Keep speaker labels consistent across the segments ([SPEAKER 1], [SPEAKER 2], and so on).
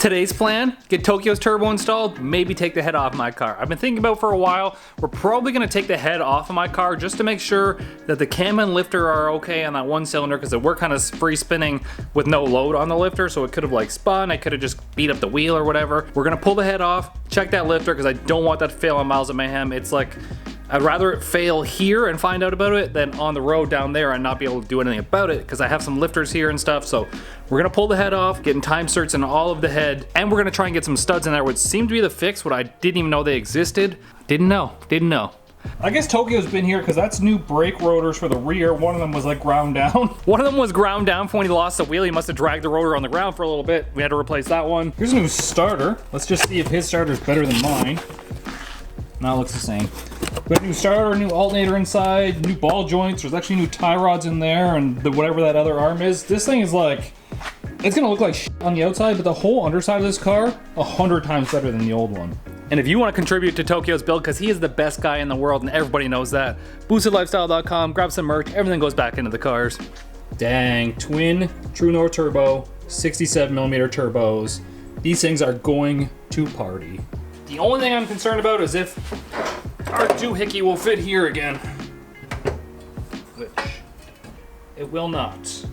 [SPEAKER 1] Today's plan, get Tokyo's turbo installed, maybe take the head off my car. I've been thinking about for a while, we're probably gonna take the head off of my car just to make sure that the cam and lifter are okay on that one cylinder, because we're kind of free spinning with no load on the lifter, so it could have like spun, I could have just beat up the wheel or whatever. We're gonna pull the head off, check that lifter, because I don't want that to fail on Miles of Mayhem. It's like, I'd rather it fail here and find out about it than on the road down there and not be able to do anything about it, because I have some lifters here and stuff. So we're gonna pull the head off, getting time certs in all of the head, and we're gonna try and get some studs in there, which seemed to be the fix, what I didn't even know they existed. Didn't know.
[SPEAKER 2] I guess Tokyo's been here because that's new brake rotors for the rear. One of them was like ground down.
[SPEAKER 1] One of them was ground down from when he lost the wheel. He must have dragged the rotor on the ground for a little bit. We had to replace that one.
[SPEAKER 2] Here's a new starter. Let's just see if his starter's better than mine. No, it looks the same. We have a new starter, new alternator inside, new ball joints. There's actually new tie rods in there, and whatever that other arm is. This thing is like, it's gonna look like shit on the outside, but the whole underside of this car, 100 times better than the old one.
[SPEAKER 1] And if you want to contribute to Tokyo's build, because he is the best guy in the world and everybody knows that, boostedlifestyle.com, grab some merch, everything goes back into the cars.
[SPEAKER 2] Dang, twin True North turbo, 67mm turbos. These things are going to party. The only thing I'm concerned about is if our doohickey will fit here again. Which it will not.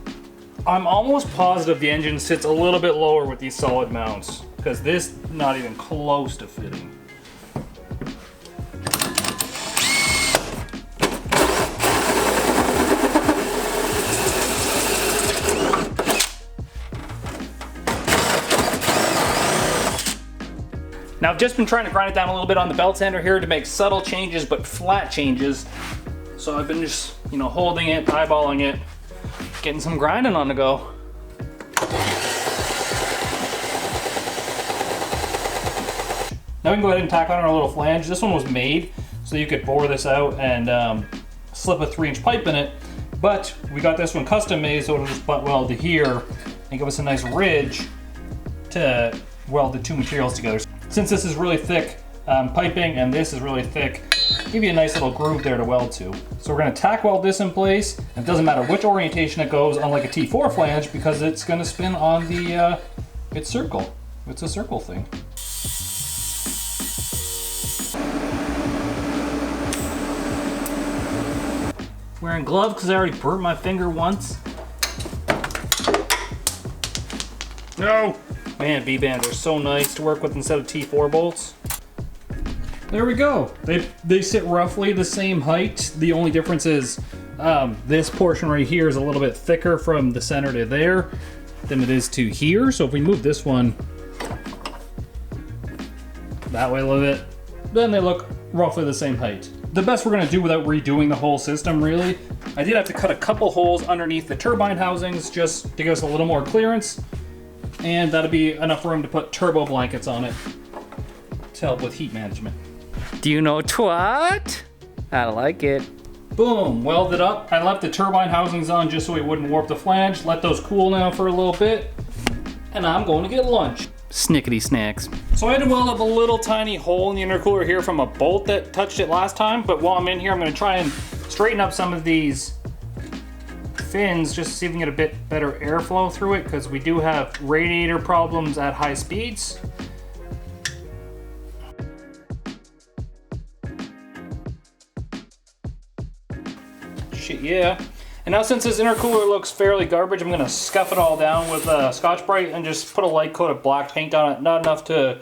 [SPEAKER 2] I'm almost positive the engine sits a little bit lower with these solid mounts, because this not even close to fitting.
[SPEAKER 1] Now I've just been trying to grind it down a little bit on the belt sander here to make subtle changes but flat changes. So I've been just, holding it, eyeballing it, getting some grinding on the go.
[SPEAKER 2] Now we can go ahead and tack on our little flange. This one was made so you could bore this out and slip a 3-inch pipe in it. But we got this one custom made so it'll just butt weld to here and give us a nice ridge to weld the two materials together. Since this is really thick piping and this is really thick, give you a nice little groove there to weld to. So we're gonna tack weld this in place. It doesn't matter which orientation it goes, unlike a T4 flange, because it's gonna spin on the, it's circle. It's a circle thing.
[SPEAKER 1] Wearing gloves because I already burnt my finger once.
[SPEAKER 2] No!
[SPEAKER 1] Man, B-bands are so nice to work with instead of T4 bolts.
[SPEAKER 2] There we go. They sit roughly the same height. The only difference is this portion right here is a little bit thicker from the center to there than it is to here. So if we move this one that way a little bit, then they look roughly the same height. The best we're gonna do without redoing the whole system, really. I did have to cut a couple holes underneath the turbine housings just to give us a little more clearance. And that'll be enough room to put turbo blankets on it to help with heat management.
[SPEAKER 1] Do you know twat? I like it.
[SPEAKER 2] Boom, welded up. I left the turbine housings on just so we wouldn't warp the flange. Let those cool now for a little bit. And I'm going to get lunch.
[SPEAKER 1] Snickety snacks.
[SPEAKER 2] So I had to weld up a little tiny hole in the intercooler here from a bolt that touched it last time. But while I'm in here, I'm gonna try and straighten up some of these fins just to see if we can get a bit better airflow through it, because we do have radiator problems at high speeds. Shit, yeah. And now since this intercooler looks fairly garbage, I'm gonna scuff it all down with Scotch-Brite and just put a light coat of black paint on it. Not enough to,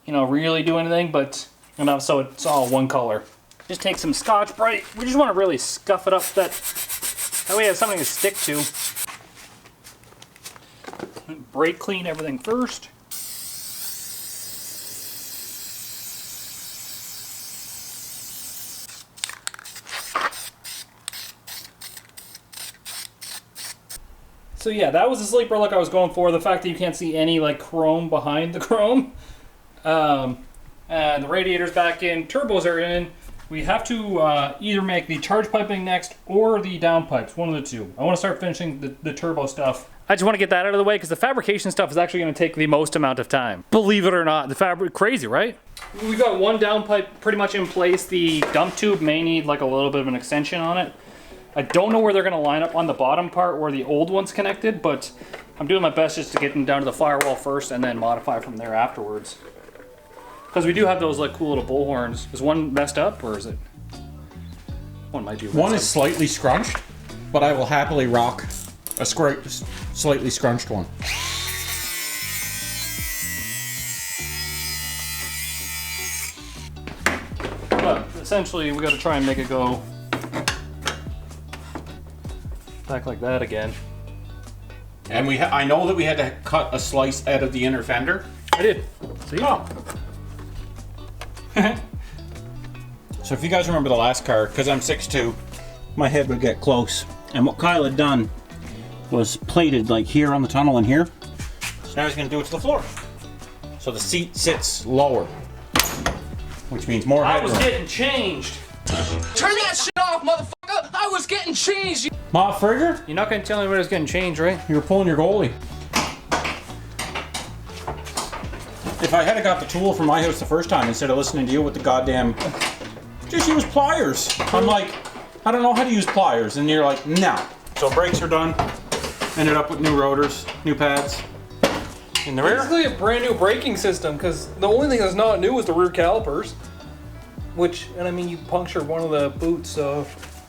[SPEAKER 2] really do anything, but enough so it's all one color. Just take some Scotch-Brite. We just want to really scuff it up that way we have something to stick to. Brake clean everything first. So yeah, that was the sleeper look I was going for. The fact that you can't see any chrome behind the chrome. And the radiator's back in, turbos are in. We have to either make the charge piping next or the down pipes, one of the two. I want to start finishing the turbo stuff.
[SPEAKER 1] I just want to get that out of the way because the fabrication stuff is actually going to take the most amount of time. Believe it or not, crazy, right?
[SPEAKER 2] We've got one down pipe pretty much in place. The dump tube may need a little bit of an extension on it. I don't know where they're going to line up on the bottom part where the old one's connected, but I'm doing my best just to get them down to the firewall first and then modify from there afterwards. Because we do have those like cool little bull horns. Is one messed up or is it? One might be messed
[SPEAKER 3] One
[SPEAKER 2] up.
[SPEAKER 3] is slightly scrunched, but I will happily rock a slightly scrunched one.
[SPEAKER 2] But essentially we got to try and make it go back like that again.
[SPEAKER 3] And I know that we had to cut a slice out of the inner fender.
[SPEAKER 2] I did. See?
[SPEAKER 3] Oh. So if you guys remember the last car, because I'm 6'2", my head would get close. And what Kyle had done was plated like here on the tunnel and here. So now he's going to do it to the floor. So the seat sits lower, which means more
[SPEAKER 2] I was
[SPEAKER 3] headroom.
[SPEAKER 2] getting changed.
[SPEAKER 4] Turn that shit off, motherfucker! I was getting changed.
[SPEAKER 3] Ma Frigger,
[SPEAKER 2] You're not going to tell me when it's getting changed, right?
[SPEAKER 3] you were pulling your goalie. If I had got the tool from my house the first time instead of listening to you with the goddamn, just use pliers. I'm like, I don't know how to use pliers, and you're like, no. So brakes are done. Ended up with new rotors, new pads. In the rear.
[SPEAKER 5] Basically a brand new braking system, because the only thing that's not new is the rear calipers. Which, and I mean, you punctured one of the boots, so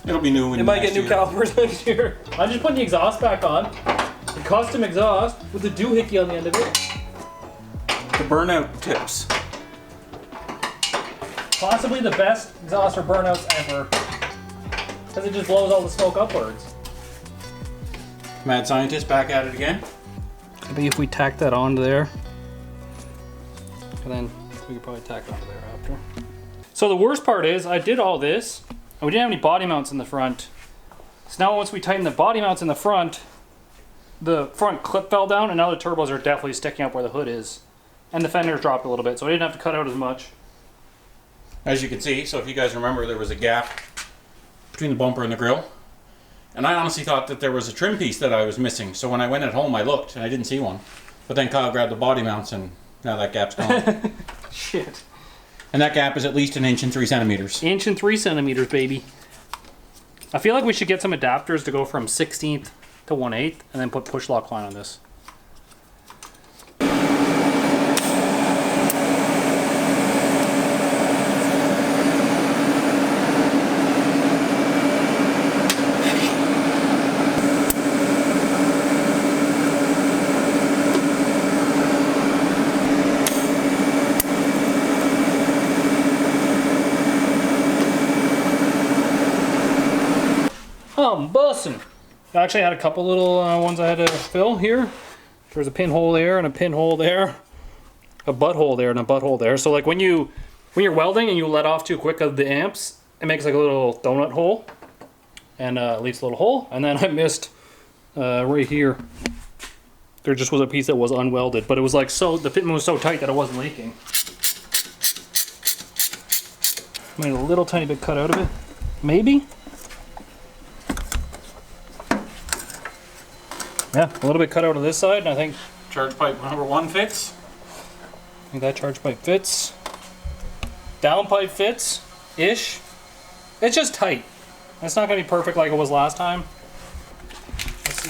[SPEAKER 3] It'll be new.
[SPEAKER 5] you might get new calipers next year.
[SPEAKER 2] I'm just putting the exhaust back on. The custom exhaust with the doohickey on the end of it.
[SPEAKER 3] The burnout tips.
[SPEAKER 2] Possibly the best exhaust for burnouts ever. Because it just blows all the smoke upwards.
[SPEAKER 3] Mad scientist back at it again.
[SPEAKER 2] Maybe if we tack that onto there. And then we could probably tack it onto there after. So the worst part is I did all this and we didn't have any body mounts in the front. So now once we tighten the body mounts in the front clip fell down and now the turbos are definitely sticking up where the hood is. And the fenders dropped a little bit, so I didn't have to cut out as much.
[SPEAKER 3] As you can see, so if you guys remember, there was a gap between the bumper and the grill. And I honestly thought that there was a trim piece that I was missing. So when I went at home, I looked and I didn't see one. But then Kyle grabbed the body mounts and now that gap's gone.
[SPEAKER 2] Shit.
[SPEAKER 3] And that gap is at least 1 inch and 3 centimeters.
[SPEAKER 2] Inch and 3 centimeters, baby. I feel like we should get some adapters to go from 16th to 1/8 and then put push lock line on this. I'm bussin'. I actually had a couple little ones I had to fill here. There's a pinhole there and a pinhole there, a butthole there and a butthole there. So like when you're welding and you let off too quick of the amps, it makes like a little donut hole and leaves a little hole. And then I missed right here. There just was a piece that was unwelded, but it was like the fitment was so tight that it wasn't leaking. Made a little tiny bit cut out of it, maybe. Yeah, a little bit cut out of this side, and I think
[SPEAKER 3] Charge pipe number 1 fits.
[SPEAKER 2] that charge pipe fits. Down pipe fits, ish. It's just tight. It's not gonna be perfect like it was last time. Let's see.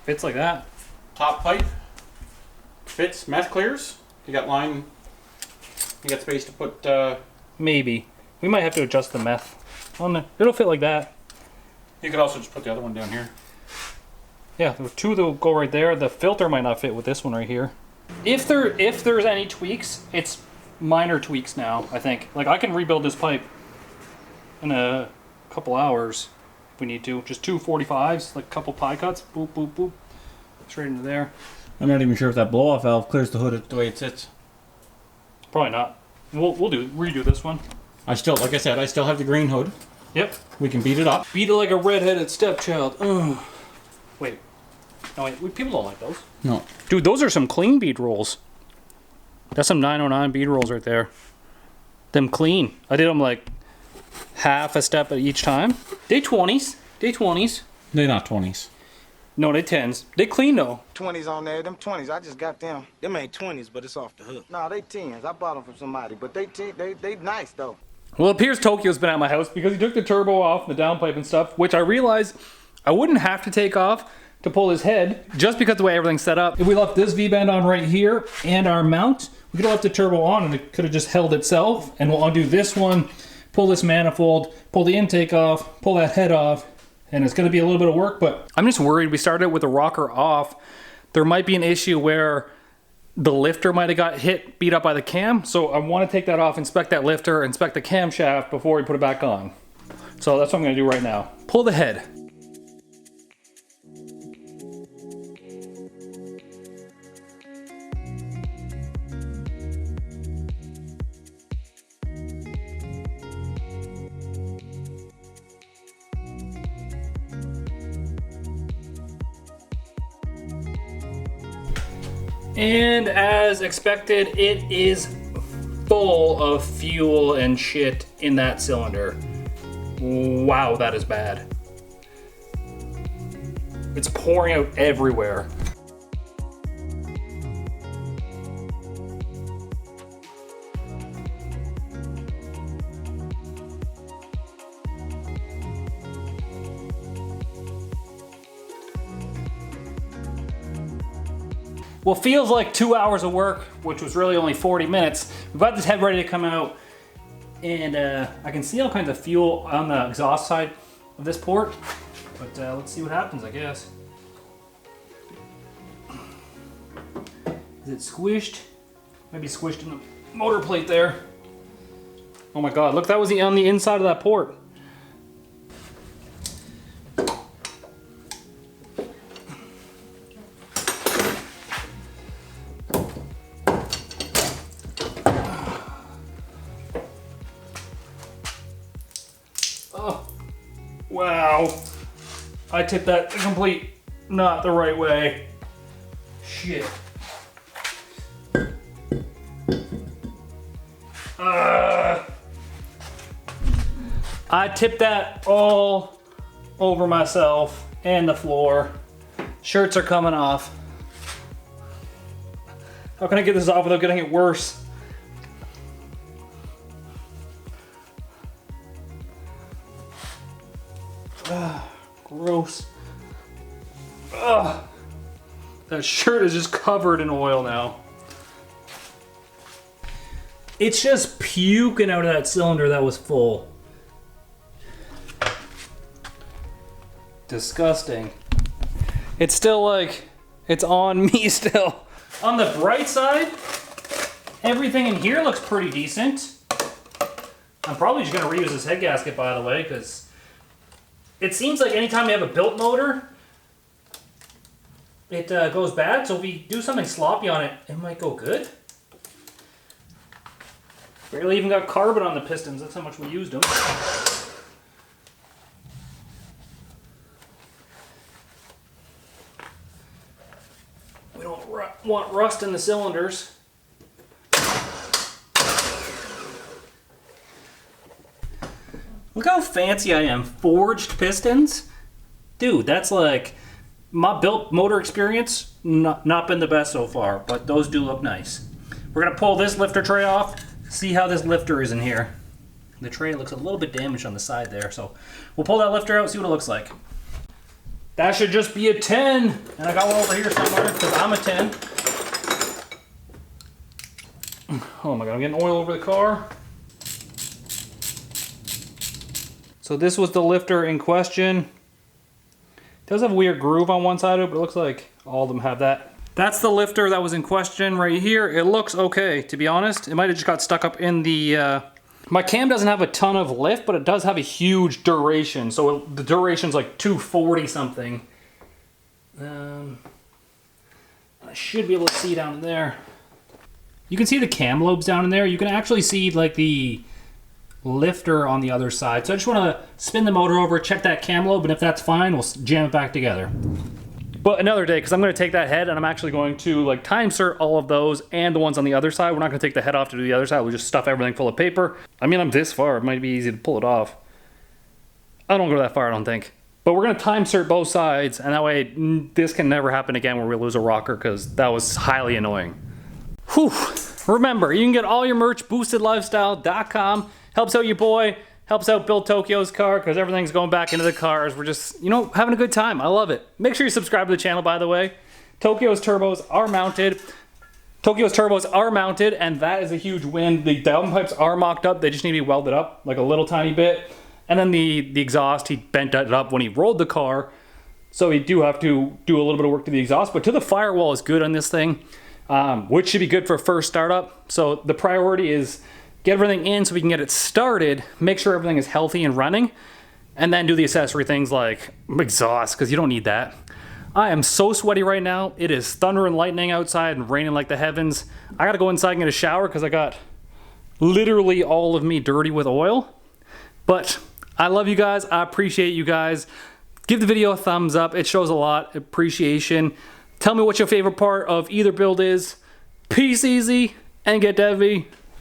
[SPEAKER 2] Fits like that.
[SPEAKER 3] Top pipe fits. Meth clears. You got line. You got space to put.
[SPEAKER 2] Maybe. We might have to adjust the meth. It'll fit like that.
[SPEAKER 3] You could also just put the other one down here.
[SPEAKER 2] Yeah, there were two that will go right there. The filter might not fit with this one right here. If there's any tweaks, it's minor tweaks now, I think. Like I can rebuild this pipe in a couple hours if we need to. Just 2 45s, like a couple pie cuts. Boop, boop, boop. Straight into there.
[SPEAKER 3] I'm not even sure if that blow-off valve clears the hood the way it sits.
[SPEAKER 2] Probably not. We'll redo this one.
[SPEAKER 3] Like I said, I still have the green hood.
[SPEAKER 2] Yep.
[SPEAKER 3] We can beat it up.
[SPEAKER 2] Beat it like a redheaded stepchild. Ugh. Wait. No, wait. People don't like those.
[SPEAKER 3] No.
[SPEAKER 2] Dude, those are some clean bead rolls. That's some 909 bead rolls right there. Them clean. I did them like half a step at each time. They 20s. They 20s.
[SPEAKER 3] They're not 20s.
[SPEAKER 2] No, they 10s. They clean though.
[SPEAKER 6] 20s on there. Them 20s, I just got them.
[SPEAKER 4] Them ain't 20s, but it's off the hook.
[SPEAKER 6] Nah, they 10s. I bought them from somebody, but they nice though.
[SPEAKER 1] Well, it appears Tokyo's been at my house because he took the turbo off, the downpipe and stuff, which I realized I wouldn't have to take off to pull his head, just because of the way everything's set up.
[SPEAKER 2] If we left this V-band on right here and our mount, we could have left the turbo on and it could have just held itself. And we'll undo this one, pull this manifold, pull the intake off, pull that head off, and it's gonna be a little bit of work, but
[SPEAKER 1] I'm just worried we started with the rocker off. There might be an issue where the lifter might have got beat up by the cam. So I want to take that off, inspect that lifter, inspect the camshaft before we put it back on. So that's what I'm gonna do right now. Pull the head. And as expected, it is full of fuel and shit in that cylinder. Wow, that is bad. It's pouring out everywhere. Well, feels like 2 hours of work, which was really only 40 minutes. We've got this head ready to come out, and I can see all kinds of fuel on the exhaust side of this port, but let's see what happens, I guess. Is it squished? Maybe squished in the motor plate there. Oh my God, look, that was on the inside of that port. Wow, I tipped that not the right way. Shit. I tipped that all over myself and the floor. Shirts are coming off. How can I get this off without getting it worse? Gross. Ugh. That shirt is just covered in oil now. It's just puking out of that cylinder that was full. Disgusting. It's still like, it's on me still. On the bright side, everything in here looks pretty decent. I'm probably just gonna reuse this head gasket, by the way, because it seems like anytime you have a built motor, it goes bad. So if we do something sloppy on it, it might go good. Barely even got carbon on the pistons. That's how much we used them. We don't want rust in the cylinders. Look how fancy I am. Forged pistons? Dude, that's like, my built motor experience, not been the best so far, but those do look nice. We're gonna pull this lifter tray off, see how this lifter is in here. The tray looks a little bit damaged on the side there, so we'll pull that lifter out, see what it looks like. That should just be a 10, and I got one over here somewhere, because I'm a 10. Oh my God, I'm getting oil over the car. So this was the lifter in question. It does have a weird groove on one side of it, but it looks like all of them have that. That's the lifter that was in question right here. It looks okay, to be honest. It might have just got stuck up in the... My cam doesn't have a ton of lift, but it does have a huge duration. So the duration's like 240 something. I should be able to see down there. You can see the cam lobes down in there. You can actually see like the lifter on the other side. So I just want to spin the motor over, check that cam lobe, and if that's fine, we'll jam it back together. But another day, because I'm going to take that head and I'm actually going to like time cert all of those and the ones on the other side. We're not going to take the head off to do the other side. We'll just stuff everything full of paper. I mean, I'm this far. It might be easy to pull it off. I don't go that far, I don't think. But we're going to time cert both sides, and that way this can never happen again where we lose a rocker, because that was highly annoying. Whew. Remember, you can get all your merch boostedlifestyle.com. Helps out your boy, helps out Bill Tokyo's car, because everything's going back into the cars. We're just, you know, having a good time. I love it. Make sure you subscribe to the channel, by the way. Tokyo's turbos are mounted. And that is a huge win. The downpipes are mocked up. They just need to be welded up, like a little tiny bit. And then the exhaust, he bent it up when he rolled the car. So we do have to do a little bit of work to the exhaust, but to the firewall is good on this thing, which should be good for first startup. So the priority is get everything in so we can get it started, make sure everything is healthy and running, and then do the accessory things like exhaust, because you don't need that. I am so sweaty right now. It is thunder and lightning outside and raining like the heavens. I gotta go inside and get a shower because I got literally all of me dirty with oil. But I love you guys. I appreciate you guys. Give the video a thumbs up. It shows a lot. Appreciation. Tell me what your favorite part of either build is. Peace easy and get heavy.